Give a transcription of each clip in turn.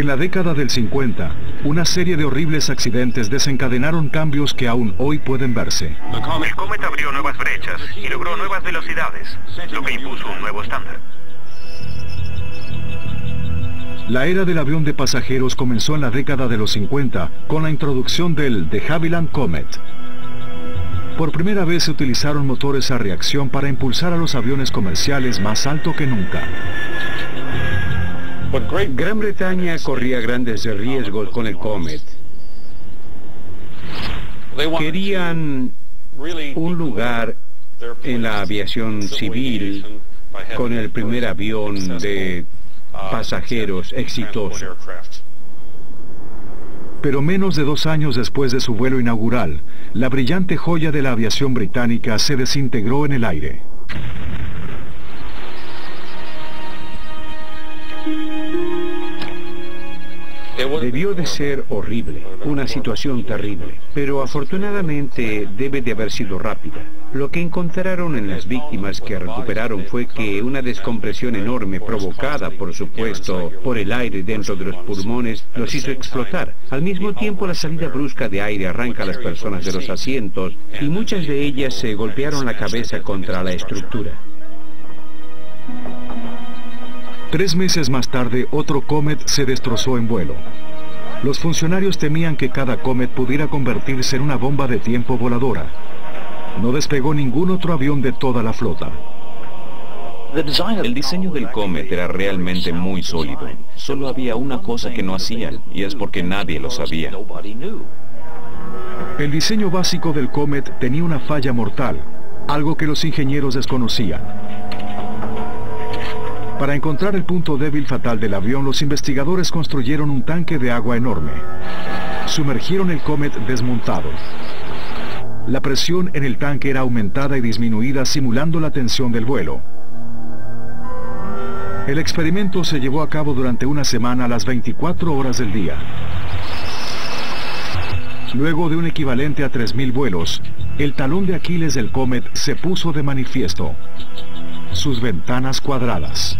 En la década del 50, una serie de horribles accidentes desencadenaron cambios que aún hoy pueden verse. El Comet abrió nuevas brechas y logró nuevas velocidades, lo que impuso un nuevo estándar. La era del avión de pasajeros comenzó en la década de los 50 con la introducción del de Havilland Comet. Por primera vez se utilizaron motores a reacción para impulsar a los aviones comerciales más alto que nunca. Gran Bretaña corría grandes riesgos con el Comet. Querían un lugar en la aviación civil con el primer avión de pasajeros exitoso. Pero menos de 2 años después de su vuelo inaugural, la brillante joya de la aviación británica se desintegró en el aire. Debió de ser horrible, una situación terrible, pero afortunadamente debe de haber sido rápida. Lo que encontraron en las víctimas que recuperaron fue que una descompresión enorme provocada, por supuesto, por el aire dentro de los pulmones, los hizo explotar. Al mismo tiempo, la salida brusca de aire arranca a las personas de los asientos y muchas de ellas se golpearon la cabeza contra la estructura. 3 meses más tarde, otro Comet se destrozó en vuelo. Los funcionarios temían que cada Comet pudiera convertirse en una bomba de tiempo voladora. No despegó ningún otro avión de toda la flota. El diseño del Comet era realmente muy sólido. Solo había una cosa que no hacían, y es porque nadie lo sabía. El diseño básico del Comet tenía una falla mortal, algo que los ingenieros desconocían. Para encontrar el punto débil fatal del avión, los investigadores construyeron un tanque de agua enorme. Sumergieron el Comet desmontado. La presión en el tanque era aumentada y disminuida simulando la tensión del vuelo. El experimento se llevó a cabo durante una semana a las 24 horas del día. Luego de un equivalente a 3.000 vuelos, el talón de Aquiles del Comet se puso de manifiesto: sus ventanas cuadradas.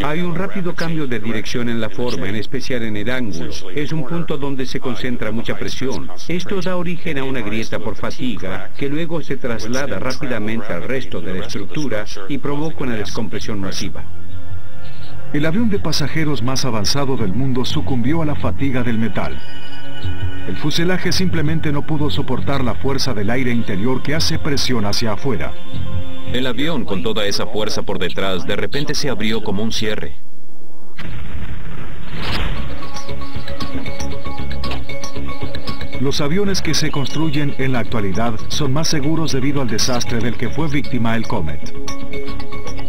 Hay un rápido cambio de dirección en la forma, en especial en el ángulo. Es un punto donde se concentra mucha presión. Esto da origen a una grieta por fatiga, que luego se traslada rápidamente al resto de la estructura y provoca una descompresión masiva. El avión de pasajeros más avanzado del mundo sucumbió a la fatiga del metal. El fuselaje simplemente no pudo soportar la fuerza del aire interior que hace presión hacia afuera. El avión, con toda esa fuerza por detrás, de repente se abrió como un cierre. Los aviones que se construyen en la actualidad son más seguros debido al desastre del que fue víctima el Comet.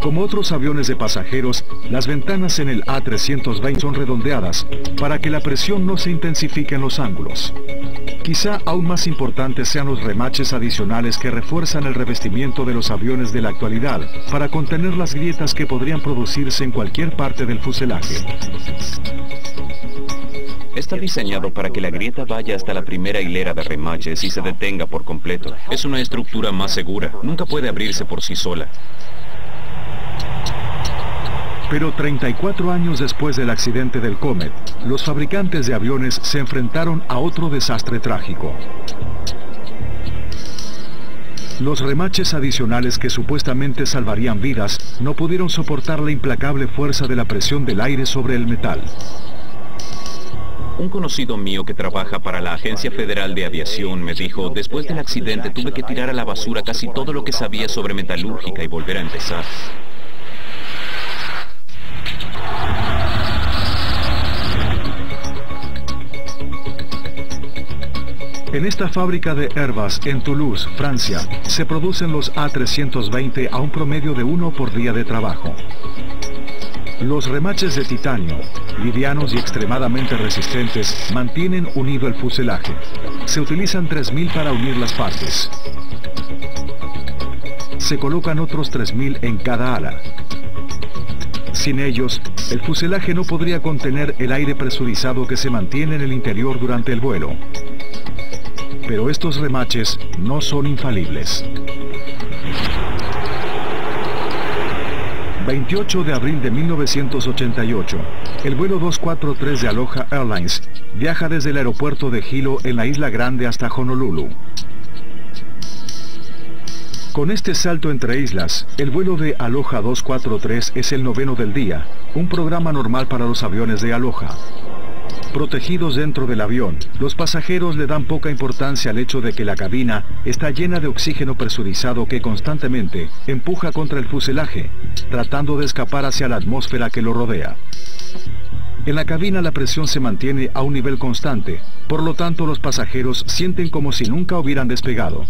Como otros aviones de pasajeros, las ventanas en el A320 son redondeadas para que la presión no se intensifique en los ángulos. Quizá aún más importantes sean los remaches adicionales que refuerzan el revestimiento de los aviones de la actualidad para contener las grietas que podrían producirse en cualquier parte del fuselaje. Está diseñado para que la grieta vaya hasta la primera hilera de remaches y se detenga por completo. Es una estructura más segura. Nunca puede abrirse por sí sola. Pero 34 años después del accidente del Comet, los fabricantes de aviones se enfrentaron a otro desastre trágico. Los remaches adicionales que supuestamente salvarían vidas no pudieron soportar la implacable fuerza de la presión del aire sobre el metal. Un conocido mío que trabaja para la Agencia Federal de Aviación me dijo: después del accidente tuve que tirar a la basura casi todo lo que sabía sobre metalúrgica y volver a empezar. En esta fábrica de Airbus en Toulouse, Francia, se producen los A320 a un promedio de 1 por día de trabajo. Los remaches de titanio, livianos y extremadamente resistentes, mantienen unido el fuselaje. Se utilizan 3.000 para unir las partes. Se colocan otros 3.000 en cada ala. Sin ellos, el fuselaje no podría contener el aire presurizado que se mantiene en el interior durante el vuelo. Pero estos remaches no son infalibles. 28 de abril de 1988, el vuelo 243 de Aloha Airlines viaja desde el aeropuerto de Hilo en la Isla Grande hasta Honolulu. Con este salto entre islas, el vuelo de Aloha 243 es el 9º del día, un programa normal para los aviones de Aloha. Protegidos dentro del avión, los pasajeros le dan poca importancia al hecho de que la cabina está llena de oxígeno presurizado que constantemente empuja contra el fuselaje, tratando de escapar hacia la atmósfera que lo rodea. En la cabina la presión se mantiene a un nivel constante, por lo tanto los pasajeros sienten como si nunca hubieran despegado.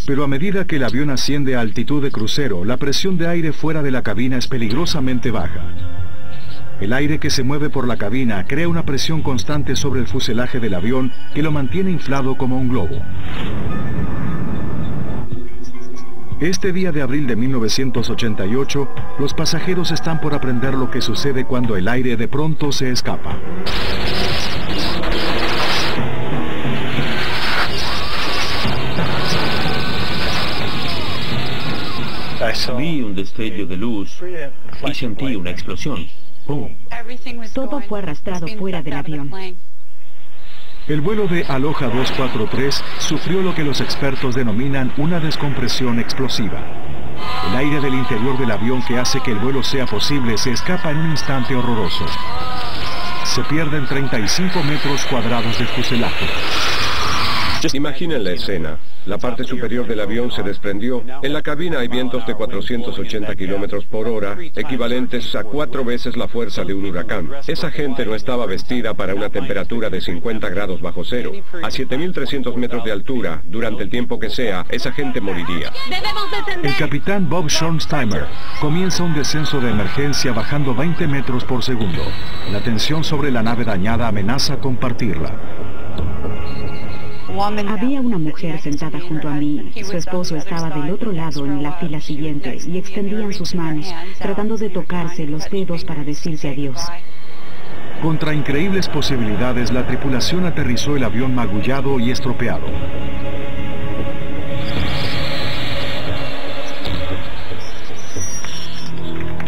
Pero a medida que el avión asciende a altitud de crucero, la presión de aire fuera de la cabina es peligrosamente baja. El aire que se mueve por la cabina crea una presión constante sobre el fuselaje del avión que lo mantiene inflado como un globo. Este día de abril de 1988, los pasajeros están por aprender lo que sucede cuando el aire de pronto se escapa. Vi un destello de luz y sentí una explosión. ¡Pum! Todo fue arrastrado fuera del avión. El vuelo de Aloha 243 sufrió lo que los expertos denominan una descompresión explosiva. El aire del interior del avión que hace que el vuelo sea posible se escapa en un instante horroroso. Se pierden 35 metros cuadrados de fuselaje. Imaginen la escena. La parte superior del avión se desprendió. En la cabina hay vientos de 480 kilómetros por hora, equivalentes a 4 veces la fuerza de un huracán. Esa gente no estaba vestida para una temperatura de 50 grados bajo cero. A 7.300 metros de altura, durante el tiempo que sea, esa gente moriría. El capitán Bob Schornsteimer comienza un descenso de emergencia bajando 20 metros por segundo. La tensión sobre la nave dañada amenaza con partirla. Había una mujer sentada junto a mí. Su esposo estaba del otro lado en la fila siguiente y extendían sus manos, tratando de tocarse los dedos para decirse adiós. Contra increíbles posibilidades, la tripulación aterrizó el avión magullado y estropeado.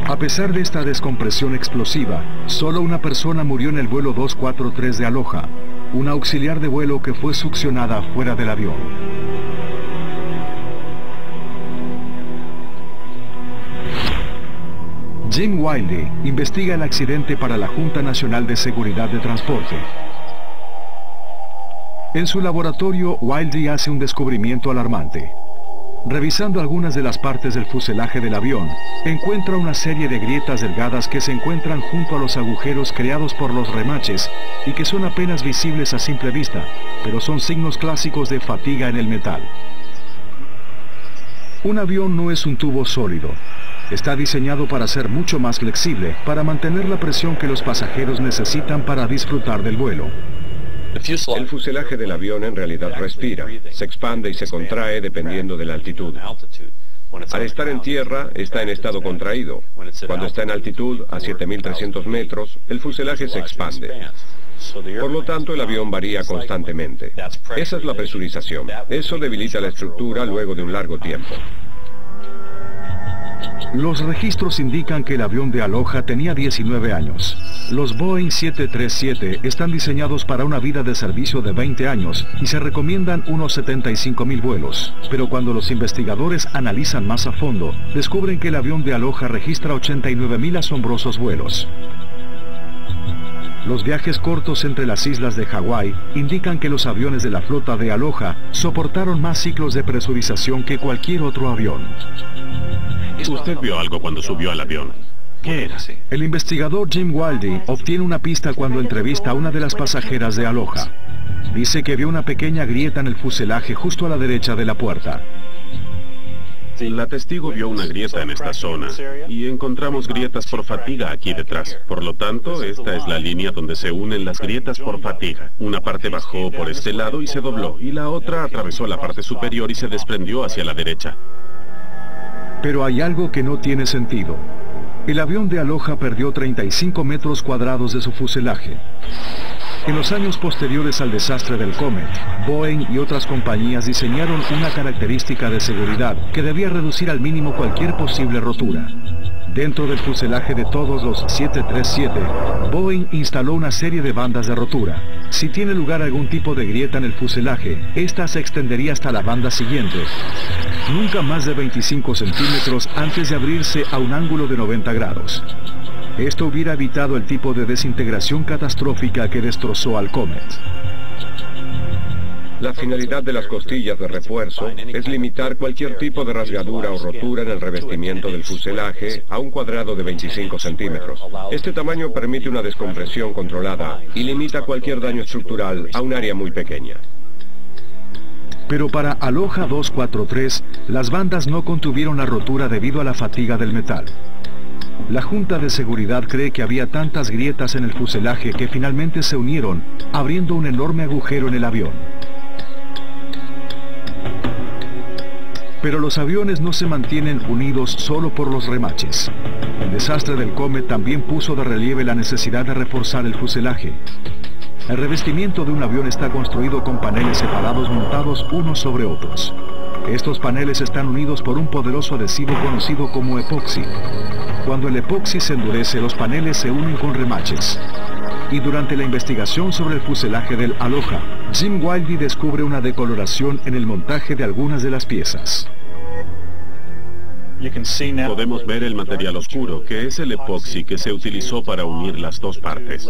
A pesar de esta descompresión explosiva, solo una persona murió en el vuelo 243 de Aloha, una auxiliar de vuelo que fue succionada fuera del avión. Jim Wiley investiga el accidente para la Junta Nacional de Seguridad de Transporte. En su laboratorio, Wiley hace un descubrimiento alarmante. Revisando algunas de las partes del fuselaje del avión, encuentra una serie de grietas delgadas que se encuentran junto a los agujeros creados por los remaches y que son apenas visibles a simple vista, pero son signos clásicos de fatiga en el metal. Un avión no es un tubo sólido. Está diseñado para ser mucho más flexible, para mantener la presión que los pasajeros necesitan para disfrutar del vuelo. El fuselaje del avión en realidad respira, se expande y se contrae dependiendo de la altitud. Al estar en tierra, está en estado contraído. Cuando está en altitud, a 7.300 metros, el fuselaje se expande. Por lo tanto, el avión varía constantemente. Esa es la presurización. Eso debilita la estructura luego de un largo tiempo. Los registros indican que el avión de Aloha tenía 19 años. Los Boeing 737 están diseñados para una vida de servicio de 20 años y se recomiendan unos 75.000 vuelos. Pero cuando los investigadores analizan más a fondo, descubren que el avión de Aloha registra 89.000 asombrosos vuelos. Los viajes cortos entre las islas de Hawái indican que los aviones de la flota de Aloha soportaron más ciclos de presurización que cualquier otro avión. Usted vio algo cuando subió al avión. ¿Qué era? El investigador Jim Wiley obtiene una pista cuando entrevista a una de las pasajeras de Aloha. Dice que vio una pequeña grieta en el fuselaje justo a la derecha de la puerta. La testigo vio una grieta en esta zona y encontramos grietas por fatiga aquí detrás. Por lo tanto, esta es la línea donde se unen las grietas por fatiga. Una parte bajó por este lado y se dobló, y la otra atravesó la parte superior y se desprendió hacia la derecha. Pero hay algo que no tiene sentido. El avión de Aloha perdió 35 metros cuadrados de su fuselaje. En los años posteriores al desastre del Comet, Boeing y otras compañías diseñaron una característica de seguridad que debía reducir al mínimo cualquier posible rotura. Dentro del fuselaje de todos los 737, Boeing instaló una serie de bandas de rotura. Si tiene lugar algún tipo de grieta en el fuselaje, esta se extendería hasta la banda siguiente, nunca más de 25 centímetros antes de abrirse a un ángulo de 90 grados. Esto hubiera evitado el tipo de desintegración catastrófica que destrozó al Comet. La finalidad de las costillas de refuerzo es limitar cualquier tipo de rasgadura o rotura en el revestimiento del fuselaje a un cuadrado de 25 centímetros. Este tamaño permite una descompresión controlada y limita cualquier daño estructural a un área muy pequeña. Pero para Aloha 243, las bandas no contuvieron la rotura debido a la fatiga del metal. La Junta de Seguridad cree que había tantas grietas en el fuselaje que finalmente se unieron, abriendo un enorme agujero en el avión. Pero los aviones no se mantienen unidos solo por los remaches. El desastre del Comet también puso de relieve la necesidad de reforzar el fuselaje. El revestimiento de un avión está construido con paneles separados montados unos sobre otros. Estos paneles están unidos por un poderoso adhesivo conocido como epoxi. Cuando el epoxi se endurece, los paneles se unen con remaches. Y durante la investigación sobre el fuselaje del Aloha, Jim Wildy descubre una decoloración en el montaje de algunas de las piezas. Podemos ver el material oscuro, que es el epoxi que se utilizó para unir las dos partes.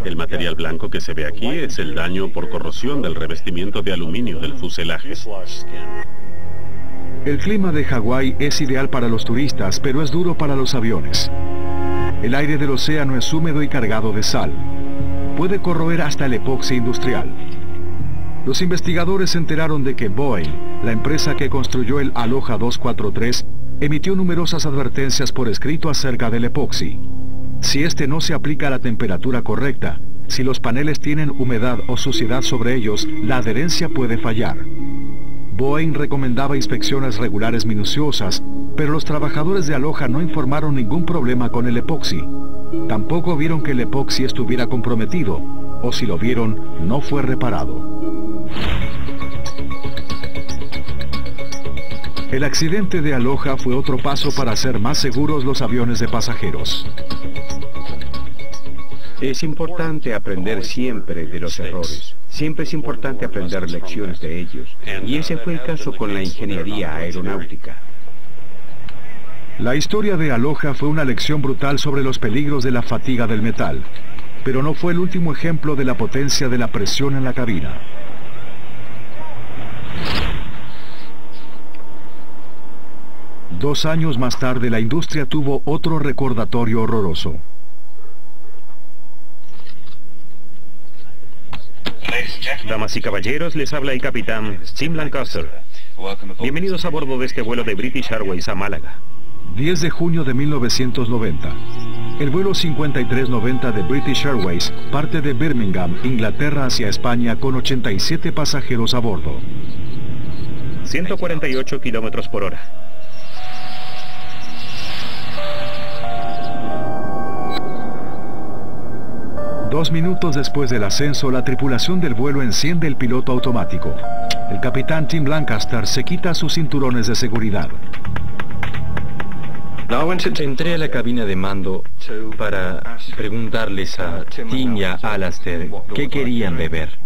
El material blanco que se ve aquí es el daño por corrosión del revestimiento de aluminio del fuselaje. El clima de Hawái es ideal para los turistas, pero es duro para los aviones. El aire del océano es húmedo y cargado de sal. Puede corroer hasta el epoxi industrial. Los investigadores se enteraron de que Boeing, la empresa que construyó el Aloha 243, emitió numerosas advertencias por escrito acerca del epoxi. Si este no se aplica a la temperatura correcta, si los paneles tienen humedad o suciedad sobre ellos, la adherencia puede fallar. Boeing recomendaba inspecciones regulares minuciosas, pero los trabajadores de Aloha no informaron ningún problema con el epoxi. Tampoco vieron que el epoxi estuviera comprometido, o si lo vieron, no fue reparado. El accidente de Aloha fue otro paso para hacer más seguros los aviones de pasajeros. Es importante aprender siempre de los errores. Siempre es importante aprender lecciones de ellos. Y ese fue el caso con la ingeniería aeronáutica. La historia de Aloha fue una lección brutal sobre los peligros de la fatiga del metal, pero no fue el último ejemplo de la potencia de la presión en la cabina. Dos años más tarde, la industria tuvo otro recordatorio horroroso. Damas y caballeros, les habla el capitán Jim Lancaster. Bienvenidos a bordo de este vuelo de British Airways a Málaga. 10 de junio de 1990. El vuelo 5390 de British Airways parte de Birmingham, Inglaterra, hacia España con 87 pasajeros a bordo. 148 kilómetros por hora. Dos minutos después del ascenso, la tripulación del vuelo enciende el piloto automático. El capitán Tim Lancaster se quita sus cinturones de seguridad. Entré a la cabina de mando para preguntarles a Tim y a Alastair qué querían beber.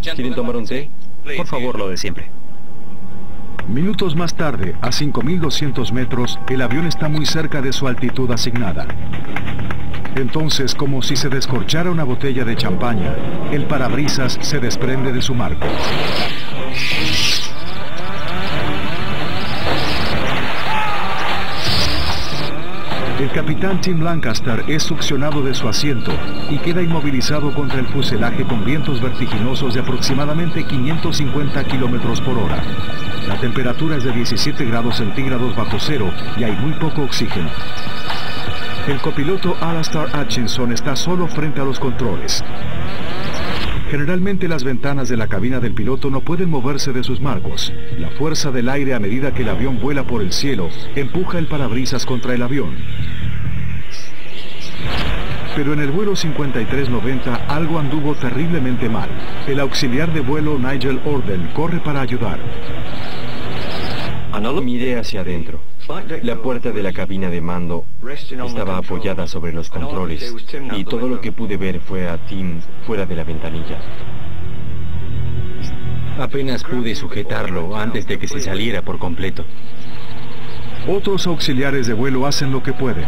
¿Quieren tomar un té? Por favor, lo de siempre. Minutos más tarde, a 5.200 metros, el avión está muy cerca de su altitud asignada. Entonces, como si se descorchara una botella de champaña, el parabrisas se desprende de su marco. El capitán Tim Lancaster es succionado de su asiento y queda inmovilizado contra el fuselaje con vientos vertiginosos de aproximadamente 550 kilómetros por hora. La temperatura es de 17 grados centígrados bajo cero y hay muy poco oxígeno. El copiloto Alastair Hutchinson está solo frente a los controles. Generalmente las ventanas de la cabina del piloto no pueden moverse de sus marcos. La fuerza del aire a medida que el avión vuela por el cielo empuja el parabrisas contra el avión. Pero en el vuelo 5390 algo anduvo terriblemente mal. El auxiliar de vuelo Nigel Orden corre para ayudar. Miré hacia adentro. La puerta de la cabina de mando estaba apoyada sobre los controles y todo lo que pude ver fue a Tim fuera de la ventanilla. Apenas pude sujetarlo antes de que se saliera por completo. Otros auxiliares de vuelo hacen lo que pueden.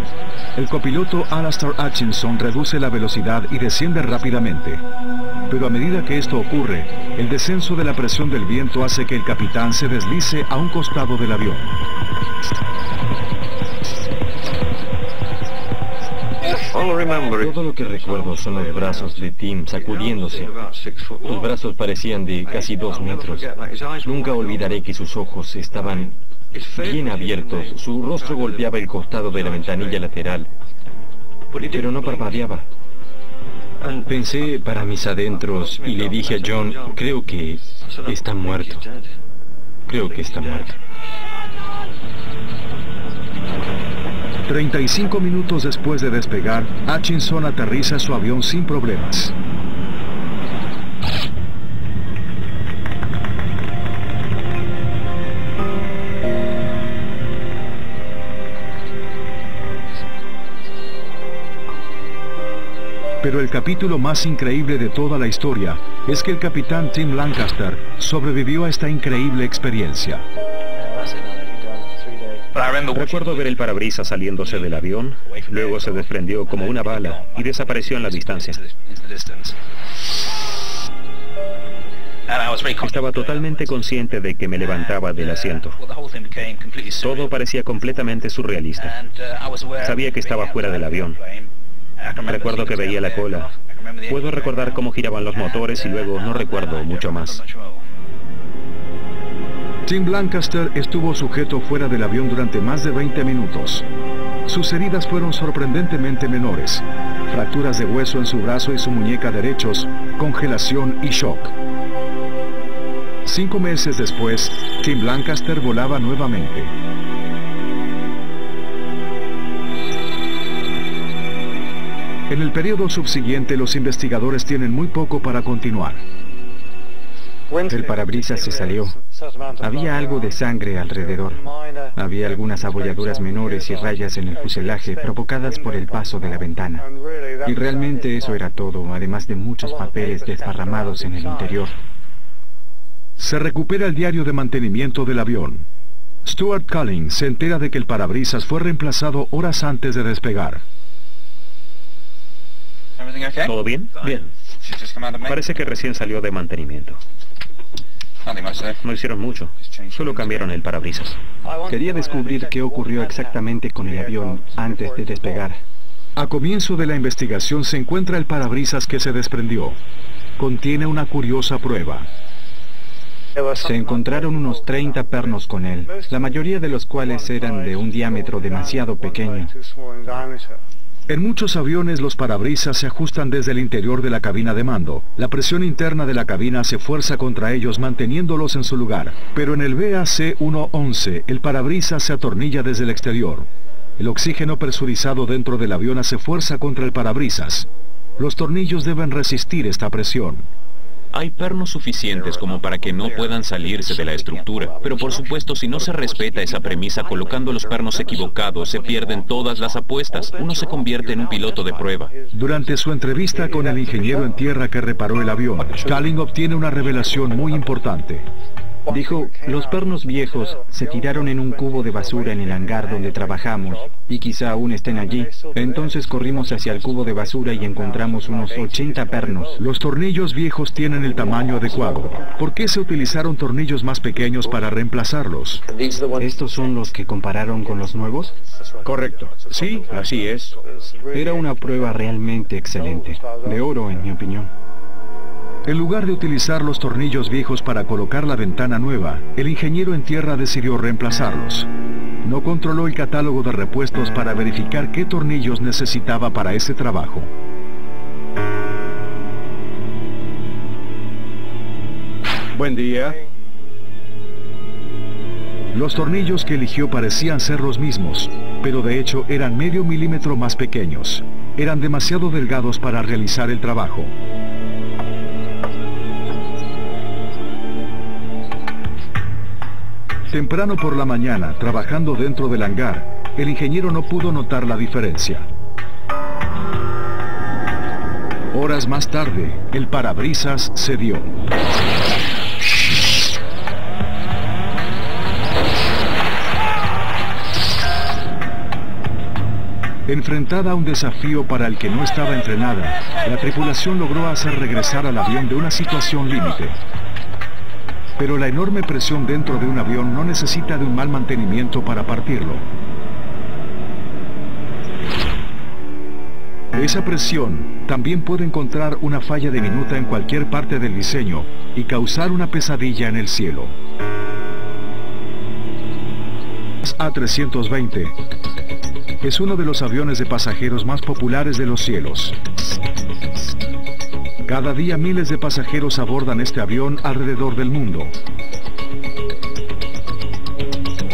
El copiloto Alastair Hutchinson reduce la velocidad y desciende rápidamente. Pero a medida que esto ocurre, el descenso de la presión del viento hace que el capitán se deslice a un costado del avión. Todo lo que recuerdo son los brazos de Tim sacudiéndose. Sus brazos parecían de casi 2 metros. Nunca olvidaré que sus ojos estaban bien abiertos. Su rostro golpeaba el costado de la ventanilla lateral, pero no parpadeaba. Pensé para mis adentros y le dije a John, creo que está muerto. Creo que está muerto. 35 minutos después de despegar, Hutchinson aterriza su avión sin problemas. Pero el capítulo más increíble de toda la historia es que el capitán Tim Lancaster sobrevivió a esta increíble experiencia. Recuerdo ver el parabrisas saliéndose del avión, luego se desprendió como una bala y desapareció en la distancia. Estaba totalmente consciente de que me levantaba del asiento. Todo parecía completamente surrealista. Sabía que estaba fuera del avión. Recuerdo que veía la cola. Puedo recordar cómo giraban los motores y luego no recuerdo mucho más. Tim Lancaster estuvo sujeto fuera del avión durante más de 20 minutos. Sus heridas fueron sorprendentemente menores. Fracturas de hueso en su brazo y su muñeca derechos, congelación y shock. 5 meses después, Tim Lancaster volaba nuevamente. En el periodo subsiguiente, los investigadores tienen muy poco para continuar. El parabrisas se salió. Había algo de sangre alrededor. Había algunas abolladuras menores y rayas en el fuselaje provocadas por el paso de la ventana. Y realmente eso era todo, además de muchos papeles desparramados en el interior. Se recupera el diario de mantenimiento del avión. Stuart Culling se entera de que el parabrisas fue reemplazado horas antes de despegar. ¿Todo bien? Bien. Parece que recién salió de mantenimiento. No hicieron mucho, solo cambiaron el parabrisas. Quería descubrir qué ocurrió exactamente con el avión antes de despegar. A comienzo de la investigación se encuentra el parabrisas que se desprendió. Contiene una curiosa prueba. Se encontraron unos 30 pernos con él, la mayoría de los cuales eran de un diámetro demasiado pequeño. En muchos aviones los parabrisas se ajustan desde el interior de la cabina de mando. La presión interna de la cabina hace fuerza contra ellos manteniéndolos en su lugar. Pero en el VAC-111 el parabrisas se atornilla desde el exterior. El oxígeno presurizado dentro del avión hace fuerza contra el parabrisas. Los tornillos deben resistir esta presión. Hay pernos suficientes como para que no puedan salirse de la estructura, pero por supuesto si no se respeta esa premisa colocando los pernos equivocados se pierden todas las apuestas. Uno se convierte en un piloto de prueba. Durante su entrevista con el ingeniero en tierra que reparó el avión, Culling obtiene una revelación muy importante. Dijo, los pernos viejos se tiraron en un cubo de basura en el hangar donde trabajamos, y quizá aún estén allí. Entonces corrimos hacia el cubo de basura y encontramos unos 80 pernos. Los tornillos viejos tienen el tamaño adecuado. ¿Por qué se utilizaron tornillos más pequeños para reemplazarlos? ¿Estos son los que compararon con los nuevos? Correcto. Sí, así es. Era una prueba realmente excelente. De oro, en mi opinión. En lugar de utilizar los tornillos viejos para colocar la ventana nueva, el ingeniero en tierra decidió reemplazarlos. No controló el catálogo de repuestos para verificar qué tornillos necesitaba para ese trabajo. Buen día. Los tornillos que eligió parecían ser los mismos, pero de hecho eran medio milímetro más pequeños. Eran demasiado delgados para realizar el trabajo. Temprano por la mañana, trabajando dentro del hangar, el ingeniero no pudo notar la diferencia. Horas más tarde, el parabrisas cedió. Enfrentada a un desafío para el que no estaba entrenada, la tripulación logró hacer regresar al avión de una situación límite. Pero la enorme presión dentro de un avión no necesita de un mal mantenimiento para partirlo. Esa presión también puede encontrar una falla diminuta en cualquier parte del diseño y causar una pesadilla en el cielo. A320 es uno de los aviones de pasajeros más populares de los cielos. Cada día miles de pasajeros abordan este avión alrededor del mundo.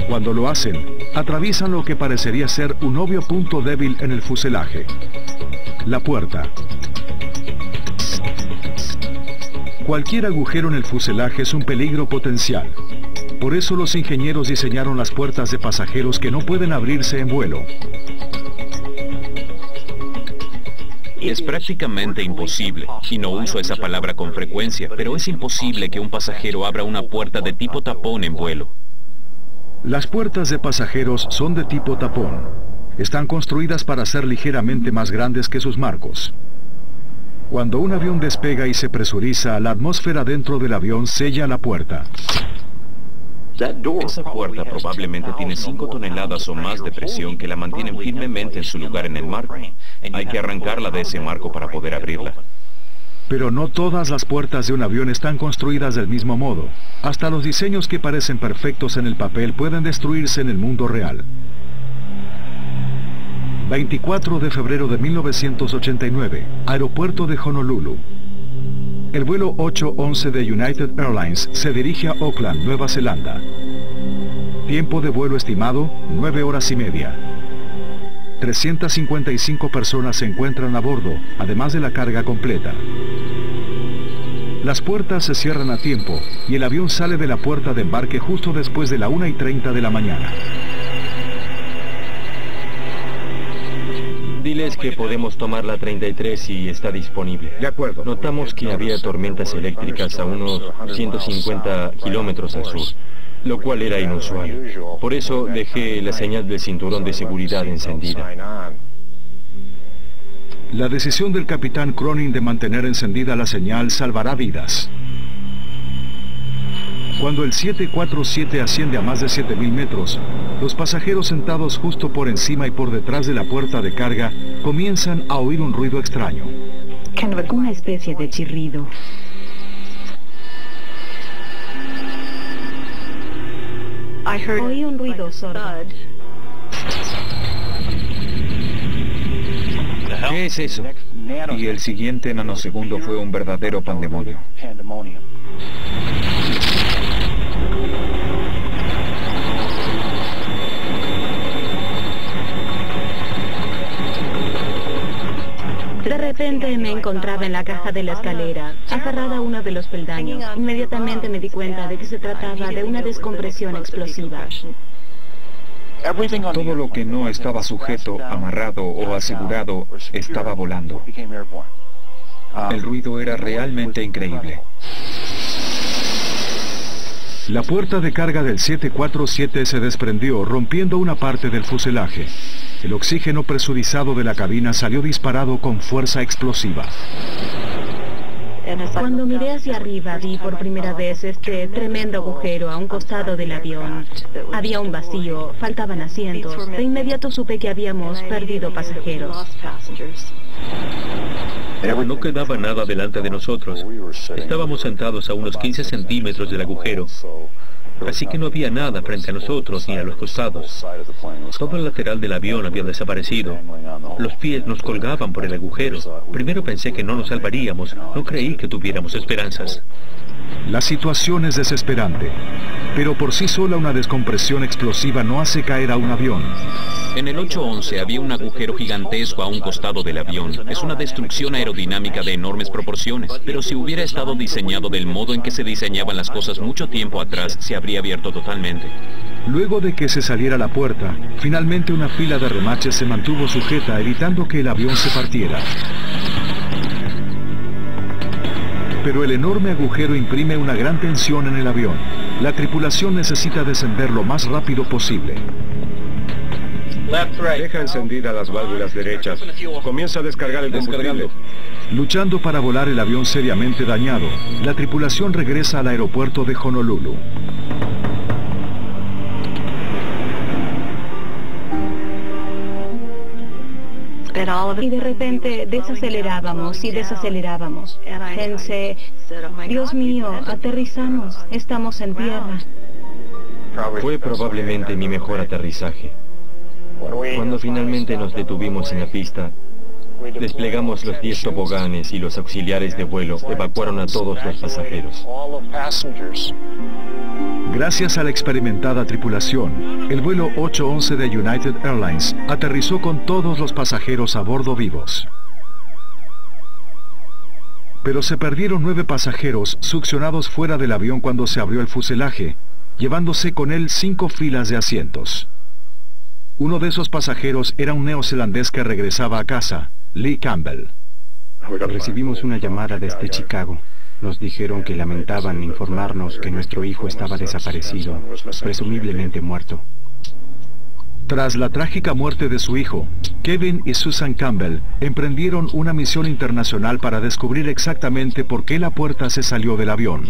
Cuando lo hacen, atraviesan lo que parecería ser un obvio punto débil en el fuselaje: la puerta. Cualquier agujero en el fuselaje es un peligro potencial. Por eso los ingenieros diseñaron las puertas de pasajeros que no pueden abrirse en vuelo. Es prácticamente imposible, y no uso esa palabra con frecuencia, pero es imposible que un pasajero abra una puerta de tipo tapón en vuelo. Las puertas de pasajeros son de tipo tapón. Están construidas para ser ligeramente más grandes que sus marcos. Cuando un avión despega y se presuriza, la atmósfera dentro del avión sella la puerta. Esa puerta probablemente tiene 5 toneladas o más de presión que la mantienen firmemente en su lugar en el marco. Hay que arrancarla de ese marco para poder abrirla. Pero no todas las puertas de un avión están construidas del mismo modo. Hasta los diseños que parecen perfectos en el papel pueden destruirse en el mundo real. 24 de febrero de 1989, aeropuerto de Honolulu. El vuelo 811 de United Airlines se dirige a Auckland, Nueva Zelanda. Tiempo de vuelo estimado, 9 horas y media. 355 personas se encuentran a bordo, además de la carga completa. Las puertas se cierran a tiempo y el avión sale de la puerta de embarque justo después de la 1:30 de la mañana. Diles que podemos tomar la 33 y está disponible. De acuerdo. Notamos que había tormentas eléctricas a unos 150 kilómetros al sur, lo cual era inusual. Por eso dejé la señal del cinturón de seguridad encendida. La decisión del capitán Cronin de mantener encendida la señal salvará vidas. Cuando el 747 asciende a más de 7.000 metros, los pasajeros sentados justo por encima y por detrás de la puerta de carga comienzan a oír un ruido extraño. Una especie de chirrido. Oí un ruido sordo. ¿Qué es eso? Y el siguiente nanosegundo fue un verdadero pandemonio. De repente me encontraba en la caja de la escalera, aferrada a uno de los peldaños. Inmediatamente me di cuenta de que se trataba de una descompresión explosiva. Todo lo que no estaba sujeto, amarrado o asegurado estaba volando. El ruido era realmente increíble. La puerta de carga del 747 se desprendió, rompiendo una parte del fuselaje. El oxígeno presurizado de la cabina salió disparado con fuerza explosiva. Cuando miré hacia arriba, vi por primera vez este tremendo agujero a un costado del avión. Había un vacío, faltaban asientos. De inmediato supe que habíamos perdido pasajeros. No quedaba nada delante de nosotros. Estábamos sentados a unos 15 centímetros del agujero. Así que no había nada frente a nosotros ni a los costados. Todo el lateral del avión había desaparecido. Los pies nos colgaban por el agujero. Primero pensé que no nos salvaríamos. No creí que tuviéramos esperanzas. La situación es desesperante, pero por sí sola una descompresión explosiva no hace caer a un avión. En el 811 había un agujero gigantesco a un costado del avión. Es una destrucción aerodinámica de enormes proporciones, pero si hubiera estado diseñado del modo en que se diseñaban las cosas mucho tiempo atrás, se habría habría abierto totalmente. Luego de que se saliera la puerta, finalmente una fila de remaches se mantuvo sujeta, evitando que el avión se partiera. Pero el enorme agujero imprime una gran tensión en el avión. La tripulación necesita descender lo más rápido posible. Deja encendidas las válvulas derechas. Comienza a descargar el combustible. Luchando para volar el avión seriamente dañado, la tripulación regresa al aeropuerto de Honolulu. Y de repente desacelerábamos y desacelerábamos. Pensé, Dios mío, aterrizamos, estamos en tierra. Fue probablemente mi mejor aterrizaje. Cuando finalmente nos detuvimos en la pista, desplegamos los 10 toboganes y los auxiliares de vuelo evacuaron a todos los pasajeros. Gracias a la experimentada tripulación, el vuelo 811 de United Airlines aterrizó con todos los pasajeros a bordo vivos. Pero se perdieron 9 pasajeros succionados fuera del avión cuando se abrió el fuselaje, llevándose con él 5 filas de asientos. Uno de esos pasajeros era un neozelandés que regresaba a casa, Lee Campbell. Recibimos una llamada desde Chicago. Nos dijeron que lamentaban informarnos que nuestro hijo estaba desaparecido, presumiblemente muerto. Tras la trágica muerte de su hijo, Kevin y Susan Campbell emprendieron una misión internacional para descubrir exactamente por qué la puerta se salió del avión.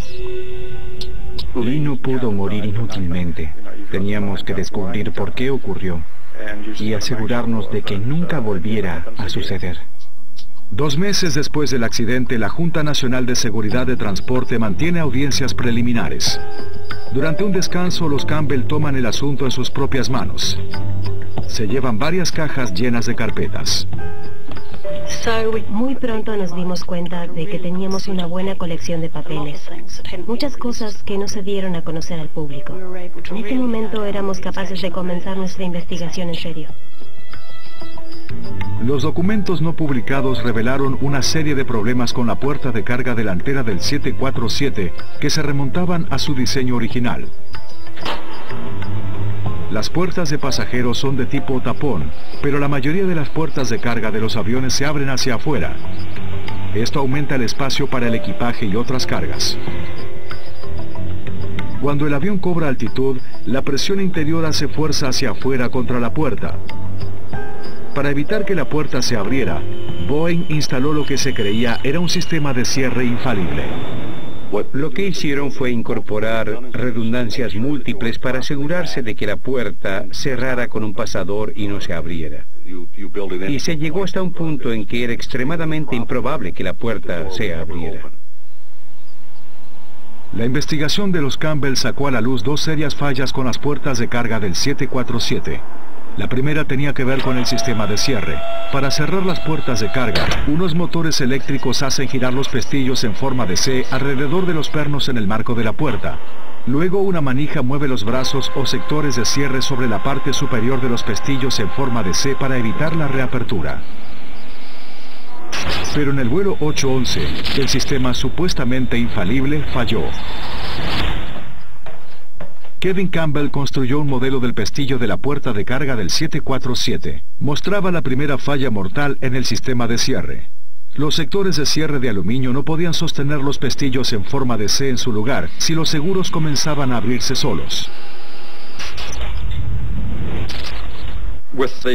Lee no pudo morir inútilmente. Teníamos que descubrir por qué ocurrió y asegurarnos de que nunca volviera a suceder. 2 meses después del accidente, la Junta Nacional de Seguridad de Transporte mantiene audiencias preliminares. Durante un descanso, los Campbell toman el asunto en sus propias manos. Se llevan varias cajas llenas de carpetas. Muy pronto nos dimos cuenta de que teníamos una buena colección de papeles. Muchas cosas que no se dieron a conocer al público. En este momento éramos capaces de comenzar nuestra investigación en serio. Los documentos no publicados revelaron una serie de problemas con la puerta de carga delantera del 747 que se remontaban a su diseño original. Las puertas de pasajeros son de tipo tapón, pero la mayoría de las puertas de carga de los aviones se abren hacia afuera. Esto aumenta el espacio para el equipaje y otras cargas. Cuando el avión cobra altitud, la presión interior hace fuerza hacia afuera contra la puerta. Para evitar que la puerta se abriera, Boeing instaló lo que se creía era un sistema de cierre infalible. Lo que hicieron fue incorporar redundancias múltiples para asegurarse de que la puerta cerrara con un pasador y no se abriera. Y se llegó hasta un punto en que era extremadamente improbable que la puerta se abriera. La investigación de los Campbell sacó a la luz 2 serias fallas con las puertas de carga del 747. La primera tenía que ver con el sistema de cierre. Para cerrar las puertas de carga, unos motores eléctricos hacen girar los pestillos en forma de C alrededor de los pernos en el marco de la puerta. Luego una manija mueve los brazos o sectores de cierre sobre la parte superior de los pestillos en forma de C para evitar la reapertura. Pero en el vuelo 811, el sistema supuestamente infalible falló. Kevin Campbell construyó un modelo del pestillo de la puerta de carga del 747. Mostraba la primera falla mortal en el sistema de cierre. Los sectores de cierre de aluminio no podían sostener los pestillos en forma de C en su lugar si los seguros comenzaban a abrirse solos.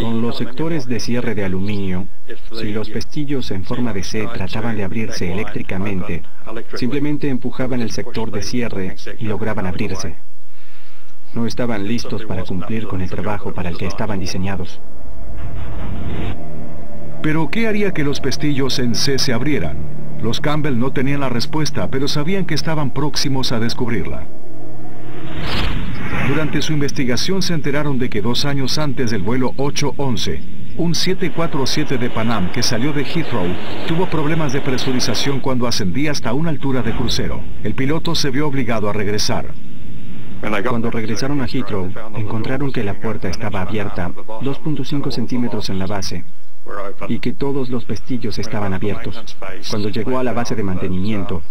Con los sectores de cierre de aluminio, si los pestillos en forma de C trataban de abrirse eléctricamente, simplemente empujaban el sector de cierre y lograban abrirse. No estaban listos para cumplir con el trabajo para el que estaban diseñados. ¿Pero qué haría que los pestillos en C se abrieran? Los Campbell no tenían la respuesta, pero sabían que estaban próximos a descubrirla. Durante su investigación se enteraron de que 2 años antes del vuelo 811, un 747 de Pan Am que salió de Heathrow tuvo problemas de presurización cuando ascendía hasta una altura de crucero. El piloto se vio obligado a regresar. Cuando regresaron a Heathrow, encontraron que la puerta estaba abierta 2.5 centímetros en la base y que todos los pestillos estaban abiertos. Cuando llegó a la base de mantenimiento,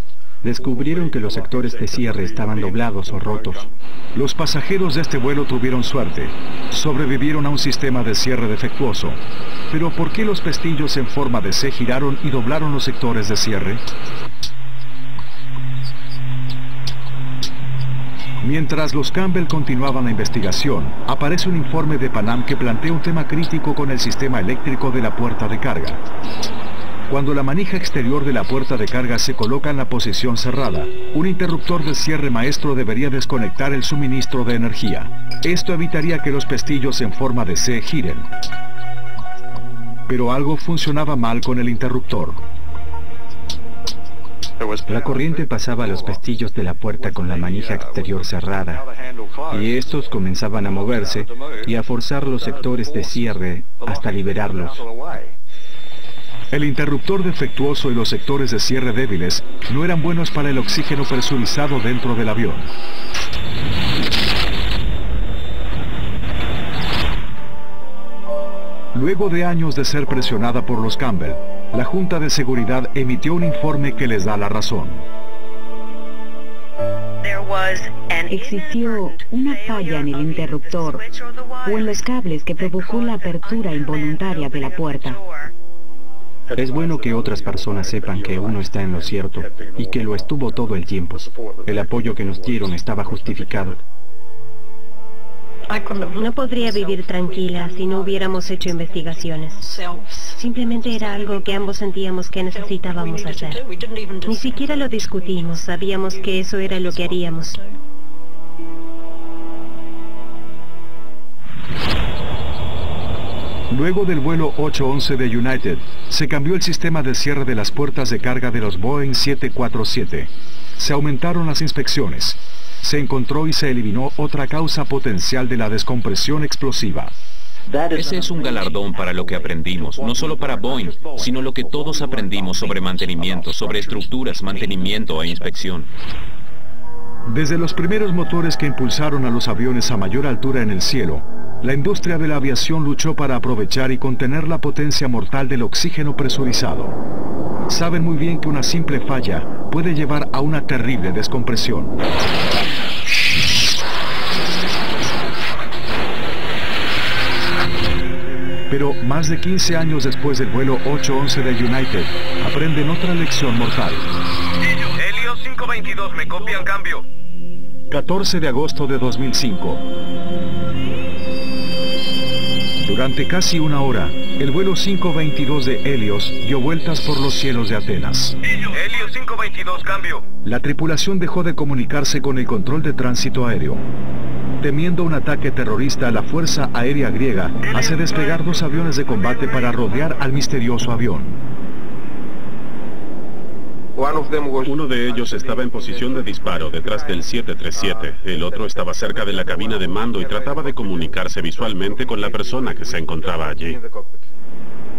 Descubrieron que los sectores de cierre estaban doblados o rotos. Los pasajeros de este vuelo tuvieron suerte. Sobrevivieron a un sistema de cierre defectuoso. Pero ¿por qué los pestillos en forma de C giraron y doblaron los sectores de cierre? Mientras los Campbell continuaban la investigación, aparece un informe de Panam que plantea un tema crítico con el sistema eléctrico de la puerta de carga. Cuando la manija exterior de la puerta de carga se coloca en la posición cerrada, un interruptor de cierre maestro debería desconectar el suministro de energía. Esto evitaría que los pestillos en forma de C giren. Pero algo funcionaba mal con el interruptor. La corriente pasaba a los pestillos de la puerta con la manija exterior cerrada, y estos comenzaban a moverse y a forzar los sectores de cierre hasta liberarlos. El interruptor defectuoso y los sectores de cierre débiles no eran buenos para el oxígeno presurizado dentro del avión. Luego de años de ser presionada por los Campbell, la Junta de Seguridad emitió un informe que les da la razón. Existió una falla en el interruptor o en los cables que provocó la apertura involuntaria de la puerta. Es bueno que otras personas sepan que uno está en lo cierto y que lo estuvo todo el tiempo. El apoyo que nos dieron estaba justificado. No podría vivir tranquila si no hubiéramos hecho investigaciones. Simplemente era algo que ambos sentíamos que necesitábamos hacer. Ni siquiera lo discutimos, sabíamos que eso era lo que haríamos. Luego del vuelo 811 de United, se cambió el sistema de cierre de las puertas de carga de los Boeing 747. Se aumentaron las inspecciones. Se encontró y se eliminó otra causa potencial de la descompresión explosiva. Ese es un galardón para lo que aprendimos, no solo para Boeing, sino lo que todos aprendimos sobre mantenimiento, sobre estructuras, mantenimiento e inspección. Desde los primeros motores que impulsaron a los aviones a mayor altura en el cielo, la industria de la aviación luchó para aprovechar y contener la potencia mortal del oxígeno presurizado. Saben muy bien que una simple falla puede llevar a una terrible descompresión. Pero más de 15 años después del vuelo 811 de United, aprenden otra lección mortal. Helios 522, ¿me copian cambio? 14 de agosto de 2005. Durante casi una hora, el vuelo 522 de Helios dio vueltas por los cielos de Atenas. Helios 522, cambio. La tripulación dejó de comunicarse con el control de tránsito aéreo. Temiendo un ataque terrorista, la Fuerza Aérea Griega hace despegar 2 aviones de combate para rodear al misterioso avión. Uno de ellos estaba en posición de disparo detrás del 737. El otro estaba cerca de la cabina de mando y trataba de comunicarse visualmente con la persona que se encontraba allí.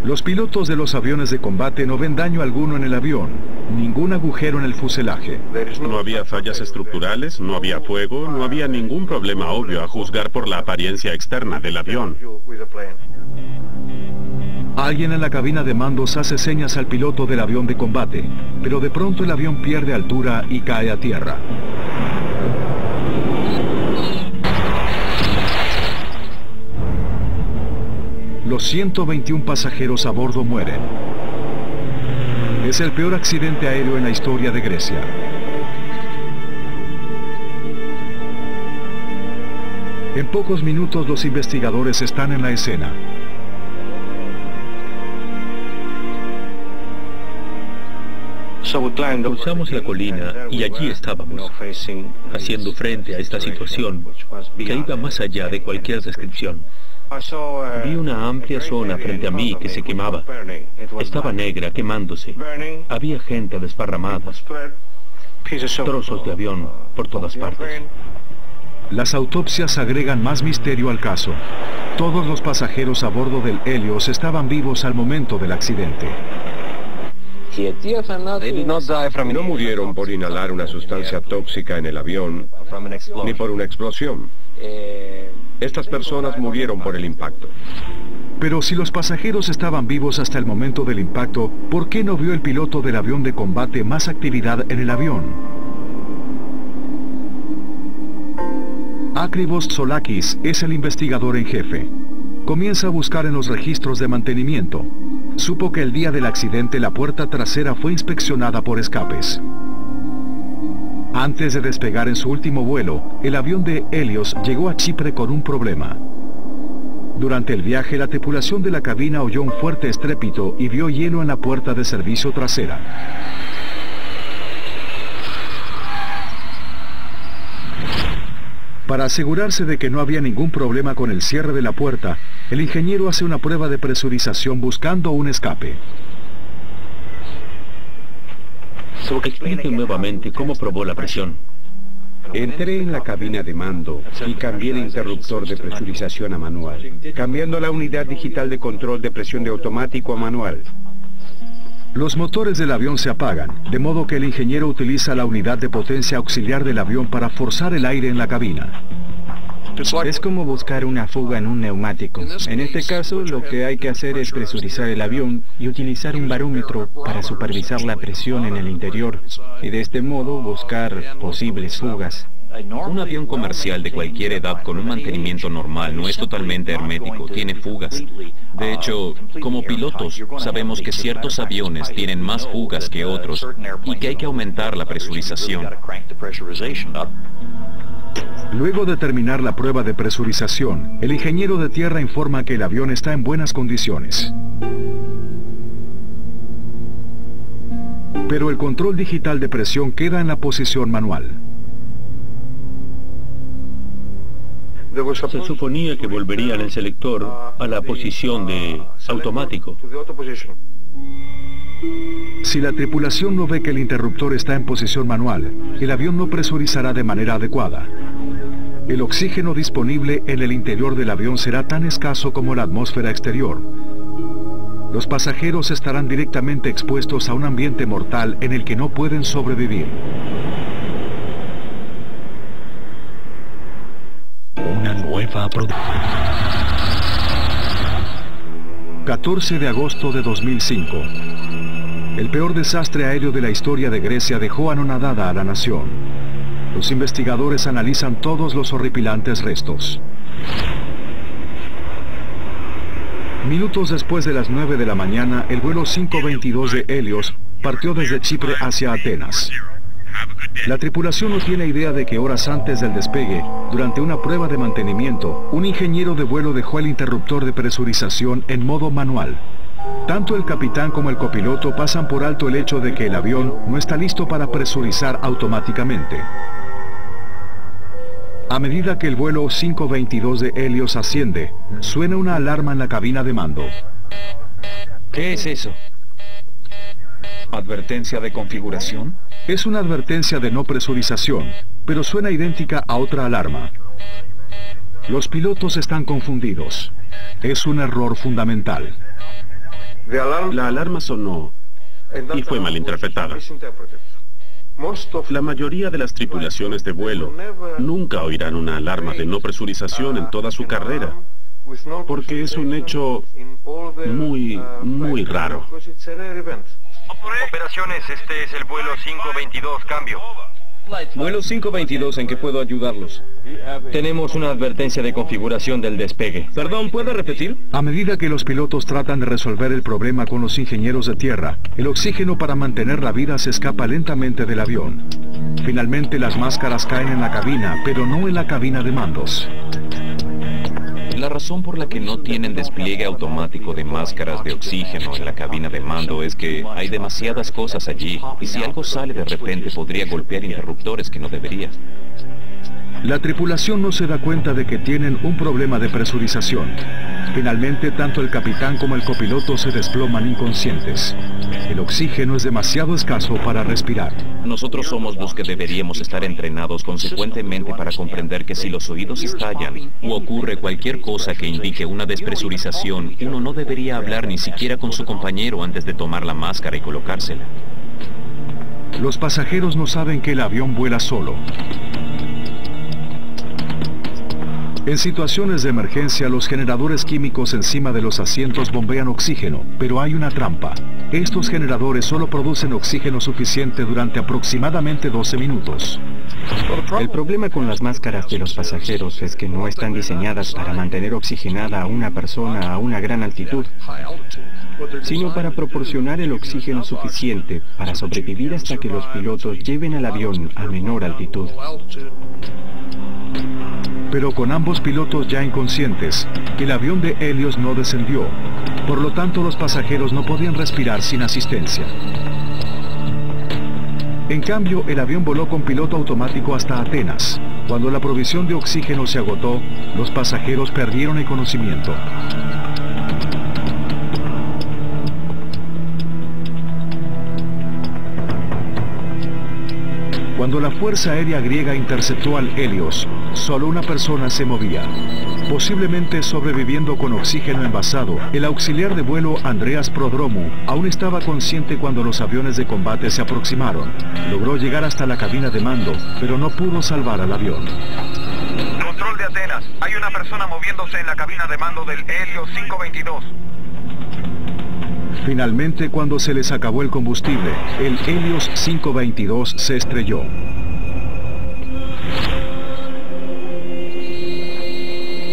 Los pilotos de los aviones de combate no ven daño alguno en el avión, ningún agujero en el fuselaje. No había fallas estructurales, no había fuego, no había ningún problema obvio a juzgar por la apariencia externa del avión. Alguien en la cabina de mandos hace señas al piloto del avión de combate, pero de pronto el avión pierde altura y cae a tierra. Los 121 pasajeros a bordo mueren. Es el peor accidente aéreo en la historia de Grecia. En pocos minutos los investigadores están en la escena. Cruzamos la colina y allí estábamos, haciendo frente a esta situación que iba más allá de cualquier descripción. Vi una amplia zona frente a mí que se quemaba. Estaba negra, quemándose. Había gente desparramada. Trozos de avión por todas partes. Las autopsias agregan más misterio al caso. Todos los pasajeros a bordo del Helios estaban vivos al momento del accidente. No murieron por inhalar una sustancia tóxica en el avión, ni por una explosión. Estas personas murieron por el impacto. Pero si los pasajeros estaban vivos hasta el momento del impacto, ¿por qué no vio el piloto del avión de combate más actividad en el avión? Akribos Tsolakis es el investigador en jefe. Comienza a buscar en los registros de mantenimiento. Supo que el día del accidente la puerta trasera fue inspeccionada por escapes. Antes de despegar en su último vuelo, el avión de Helios llegó a Chipre con un problema. Durante el viaje, la tripulación de la cabina oyó un fuerte estrépito y vio hielo en la puerta de servicio trasera. Para asegurarse de que no había ningún problema con el cierre de la puerta, el ingeniero hace una prueba de presurización buscando un escape. Explique nuevamente cómo probó la presión. Entré en la cabina de mando y cambié el interruptor de presurización a manual, cambiando la unidad digital de control de presión de automático a manual. Los motores del avión se apagan, de modo que el ingeniero utiliza la unidad de potencia auxiliar del avión para forzar el aire en la cabina. Es como buscar una fuga en un neumático. En este caso, lo que hay que hacer es presurizar el avión y utilizar un barómetro para supervisar la presión en el interior y de este modo buscar posibles fugas. Un avión comercial de cualquier edad con un mantenimiento normal no es totalmente hermético, tiene fugas. De hecho, como pilotos, sabemos que ciertos aviones tienen más fugas que otros y que hay que aumentar la presurización. Luego de terminar la prueba de presurización, el ingeniero de tierra informa que el avión está en buenas condiciones. Pero el control digital de presión queda en la posición manual. Se suponía que volvería el selector a la posición de automático. Si la tripulación no ve que el interruptor está en posición manual, el avión no presurizará de manera adecuada. El oxígeno disponible en el interior del avión será tan escaso como la atmósfera exterior. Los pasajeros estarán directamente expuestos a un ambiente mortal en el que no pueden sobrevivir. Una nueva producción. 14 de agosto de 2005. El peor desastre aéreo de la historia de Grecia dejó anonadada a la nación. Los investigadores analizan todos los horripilantes restos. Minutos después de las 9 de la mañana, el vuelo 522 de Helios partió desde Chipre hacia Atenas. La tripulación no tiene idea de que horas antes del despegue, durante una prueba de mantenimiento, un ingeniero de vuelo dejó el interruptor de presurización en modo manual. Tanto el capitán como el copiloto pasan por alto el hecho de que el avión no está listo para presurizar automáticamente. A medida que el vuelo 522 de Helios asciende, suena una alarma en la cabina de mando. ¿Qué es eso? ¿Advertencia de configuración? Es una advertencia de no presurización, pero suena idéntica a otra alarma. Los pilotos están confundidos. Es un error fundamental. La alarma sonó y fue malinterpretada. La mayoría de las tripulaciones de vuelo nunca oirán una alarma de no presurización en toda su carrera, porque es un hecho muy raro. Operaciones, este es el vuelo 522, cambio. Vuelo 522, ¿en qué puedo ayudarlos? Tenemos una advertencia de configuración del despegue. Perdón, ¿puede repetir? A medida que los pilotos tratan de resolver el problema con los ingenieros de tierra, el oxígeno para mantener la vida se escapa lentamente del avión. Finalmente las máscaras caen en la cabina, pero no en la cabina de mandos. La razón por la que no tienen despliegue automático de máscaras de oxígeno en la cabina de mando es que hay demasiadas cosas allí, y si algo sale de repente podría golpear interruptores que no debería. La tripulación no se da cuenta de que tienen un problema de presurización. Finalmente, tanto el capitán como el copiloto se desploman inconscientes. El oxígeno es demasiado escaso para respirar. Nosotros somos los que deberíamos estar entrenados consecuentemente para comprender que si los oídos estallan o ocurre cualquier cosa que indique una despresurización, uno no debería hablar ni siquiera con su compañero antes de tomar la máscara y colocársela. Los pasajeros no saben que el avión vuela solo. En situaciones de emergencia, los generadores químicos encima de los asientos bombean oxígeno, pero hay una trampa. Estos generadores solo producen oxígeno suficiente durante aproximadamente 12 minutos. El problema con las máscaras de los pasajeros es que no están diseñadas para mantener oxigenada a una persona a una gran altitud, sino para proporcionar el oxígeno suficiente para sobrevivir hasta que los pilotos lleven al avión a menor altitud. Pero con ambos pilotos ya inconscientes, el avión de Helios no descendió. Por lo tanto, los pasajeros no podían respirar sin asistencia. En cambio, el avión voló con piloto automático hasta Atenas. Cuando la provisión de oxígeno se agotó, los pasajeros perdieron el conocimiento. Cuando la Fuerza Aérea Griega interceptó al Helios, solo una persona se movía. Posiblemente sobreviviendo con oxígeno envasado, el auxiliar de vuelo Andreas Prodromou aún estaba consciente cuando los aviones de combate se aproximaron. Logró llegar hasta la cabina de mando, pero no pudo salvar al avión. Control de Atenas, hay una persona moviéndose en la cabina de mando del Helios 522. Finalmente, cuando se les acabó el combustible, el Helios 522 se estrelló.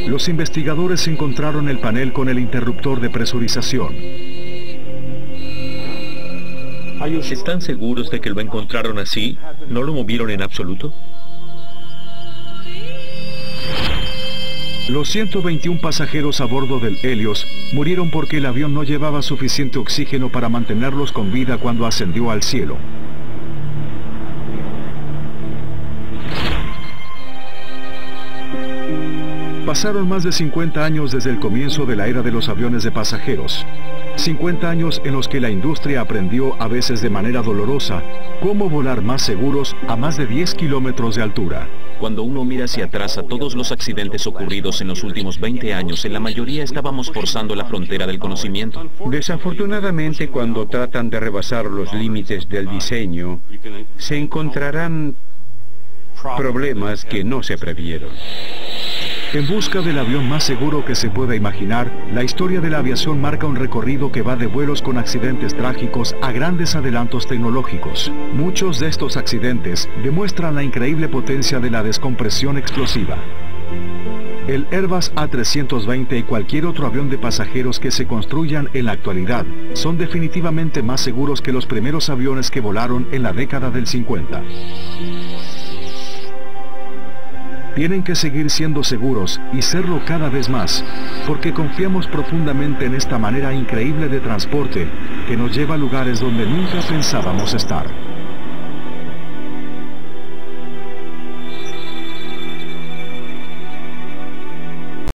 Los investigadores encontraron el panel con el interruptor de presurización. ¿Están seguros de que lo encontraron así? ¿No lo movieron en absoluto? Los 121 pasajeros a bordo del Helios murieron porque el avión no llevaba suficiente oxígeno para mantenerlos con vida cuando ascendió al cielo. Pasaron más de 50 años desde el comienzo de la era de los aviones de pasajeros. 50 años en los que la industria aprendió, a veces de manera dolorosa, cómo volar más seguros a más de 10 kilómetros de altura. Cuando uno mira hacia atrás a todos los accidentes ocurridos en los últimos 20 años, en la mayoría estábamos forzando la frontera del conocimiento. Desafortunadamente, cuando tratan de rebasar los límites del diseño, se encontrarán problemas que no se previeron. En busca del avión más seguro que se pueda imaginar, la historia de la aviación marca un recorrido que va de vuelos con accidentes trágicos a grandes adelantos tecnológicos. Muchos de estos accidentes demuestran la increíble potencia de la descompresión explosiva. El Airbus A320 y cualquier otro avión de pasajeros que se construyan en la actualidad son definitivamente más seguros que los primeros aviones que volaron en la década del 50. Tienen que seguir siendo seguros y serlo cada vez más, porque confiamos profundamente en esta manera increíble de transporte que nos lleva a lugares donde nunca pensábamos estar.